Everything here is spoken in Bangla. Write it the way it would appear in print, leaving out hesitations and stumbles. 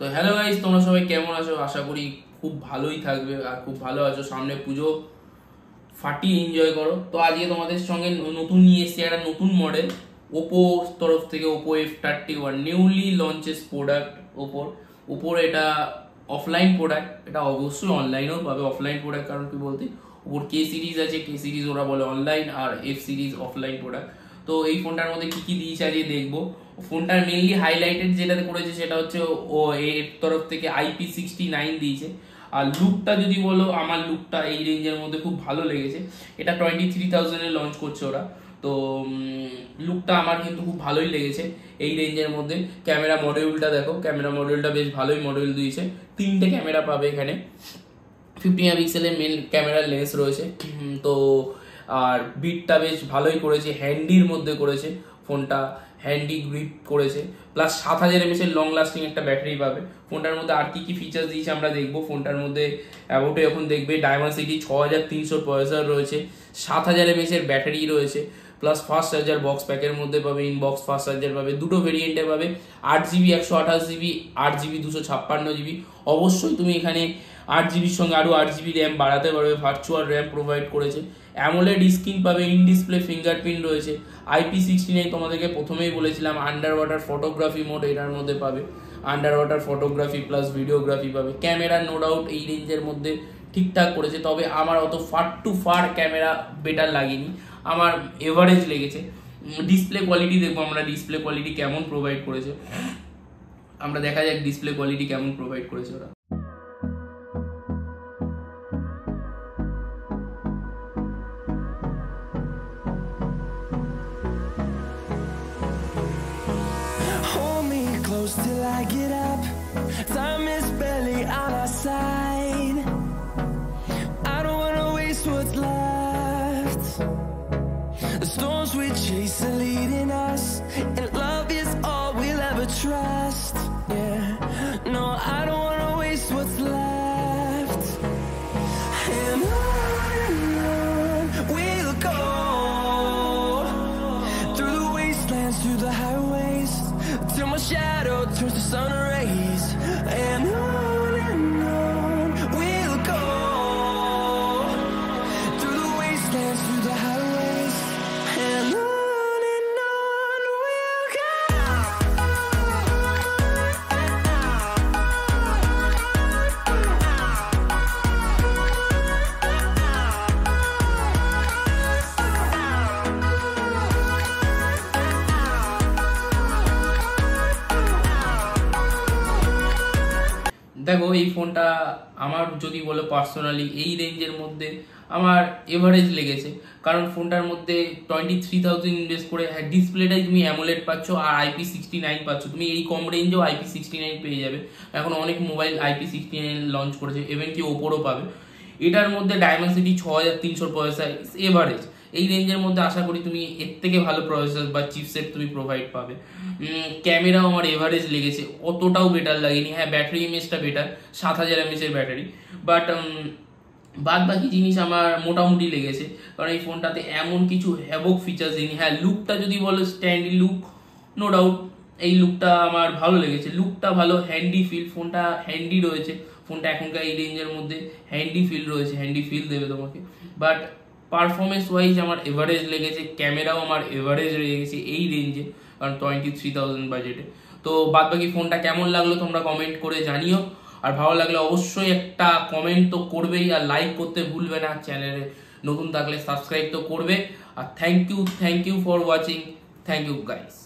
তো হ্যালো গাইস, তোমরা সবাই কেমন আছো? আশা করি খুব ভালোই থাকবে আর খুব ভালো আছো। সামনে পুজো, ফাটিয়ে এনজয় করো। তো আজকে তোমাদের সঙ্গে নতুন নিয়ে এসেছি একটা নতুন মডেল ওপো তরফ থেকে, Oppo F31 newly launches product. ওপোর এটা অফলাইন প্রোডাক্ট, এটা অবশ্যই অনলাইনেও পাবে। অফলাইন প্রোডাক্ট কারণ কি বলতে, ওপোর কে সিরিজ আছে, কে সিরিজ ওরা বলে অনলাইন, আর এফ সিরিজ অফলাইন প্রোডাক্ট। তো এই ফোনটার মধ্যে কি কি দিয়েছে আজকে দেখবো। ফোনটার মেইনলি হাইলাইটেড যেটা করেছে সেটা হচ্ছে ও এর তরফ থেকে IP69 দিয়েছে। আর লুকটা যদি বলো, আমার লুকটা এই রেঞ্জের মধ্যে খুব ভালো লেগেছে। এটা 23,000 লঞ্চ করছে ওরা, তো লুকটা আমার কিন্তু খুব ভালোই লেগেছে এই রেঞ্জের মধ্যে। ক্যামেরা মডিউলটা দেখো, ক্যামেরা মডিউলটা বেশ ভালোই মডিউল দিয়েছে। 3টে ক্যামেরা পাবে এখানে। 50 মেগাপিক্সেলের মেন ক্যামেরার লেন্স রয়েছে। তো আর বিটটা বেশ ভালোই করেছে, হ্যান্ডির মধ্যে করেছে ফোনটা, হ্যান্ডি গ্রিপ করেছে। প্লাস 7000 mAh লং লাস্টিং একটা ব্যাটারি পাবে। ফোনটার মধ্যে আর কি কি ফিচার্স দিয়েছে আমরা দেখবো। ফোনটার মধ্যে অ্যাবাউটে যখন দেখবে, Dimensity 6300 প্রসেসর রয়েছে, 7000 mAh ব্যাটারি রয়েছে। প্লাস ফাস্ট চার্জার বক্স প্যাকের মধ্যে পাবে, ইনবক্স ফাস্ট চার্জার পাবে, দুটো ভেরিয়েন্টে পাবে। 8GB 128GB, 8GB 256GB। অবশ্যই তুমি এখানে 8GBর সঙ্গে আরও 8GB র্যাম বাড়াতে পারবে, ভার্চুয়াল র্যাম প্রোভাইড করেছে। অ্যামোলেড স্ক্রিন পাবে, ইন ডিসপ্লে ফিঙ্গারপ্রিন্ট রয়েছে। IP69 তোমাদেরকে প্রথমেই বলেছিলাম, আন্ডার ওয়াটার ফটোগ্রাফি মোড এটার মধ্যে পাবে। Under water photography plus videography পাবে। ক্যামেরা নো ডাউট এই রেঞ্জের মধ্যে ঠিকঠাক করেছে, তবে আমার অত far to far camera better লাগেনি, আমার এভারেজ লেগেছে। ডিসপ্লে কোয়ালিটি দেখবো আমরা, ডিসপ্লে কোয়ালিটি কেমন প্রোভাইড করেছে। আমরা দেখা যাক ডিসপ্লে কোয়ালিটি কেমন প্রোভাইড করেছে ওরা। Till I get up, time is barely on our side. I don't wanna waste what's left. The storms we chase are leading us, and love is all we'll ever trust. Yeah, no, I don't wanna waste what's left. And on we'll go, through the wastelands, through the highways, till my shadow turns to sun rays. And on we'll go, through the wastelands, through the highways. And on we'll go. দেখো, এই ফোনটা আমার যদি বলো পার্সোনালি এই রেঞ্জের মধ্যে আমার এভারেজ লেগেছে। কারণ ফোনটার মধ্যে 23,000 ইনভেস্ট করে, হ্যাঁ ডিসপ্লেটাই তুমি অ্যামোলেড পাচ্ছ আর IP69 পাচ্ছ। তুমি এই কম রেঞ্জেও IP69 পেয়ে যাবে। এখন অনেক মোবাইল IP69 লঞ্চ করেছে, ইভেন কি ওপোরও পাবে। এটার মধ্যে Dimensity 6300 প্রসেসর এভারেজ। এই রেঞ্জের মধ্যে আশা করি তুমি এর থেকে ভালো প্রসেসর বা চিপসেট তুমি প্রোভাইড পাবে। ক্যামেরাও আমার এভারেজ লেগেছে, অতটাও বেটার লাগেনি। হ্যাঁ ব্যাটারি ইমেজটা বেটার, 7000 mAh ব্যাটারি, বাট বাদ বাকি জিনিস আমার মোটামুটি লেগেছে। কারণ এই ফোনটাতে এমন কিছু হ্যাভক ফিচার্স নেই। হ্যাঁ লুকটা যদি বলো, স্ট্যান্ডি লুক, নো ডাউট এই লুকটা আমার ভালো লেগেছে। লুকটা ভালো, হ্যান্ডি ফিল, ফোনটা হ্যান্ডি রয়েছে। ফোনটা এখনকার এই রেঞ্জের মধ্যে হ্যান্ডি ফিল রয়েছে, হ্যান্ডি ফিল দেবে তোমাকে। বাট পারফরমেন্স ওয়াইজ আমার এভারেজ লেগেছে, ক্যামেরাও আমার এভারেজ লেগেছে এই রেঞ্জে, কারণ 23,000 বাজেটে। তো বাদ বাকি ফোনটা কেমন লাগলো তোমরা কমেন্ট করে জানিও। আর ভালো লাগলে অবশ্যই একটা কমেন্ট তো করবেই, আর লাইক করতে ভুলবে না। চ্যানেলে নতুন থাকলে সাবস্ক্রাইব তো করবে। আর thank you for watching. Thank you guys.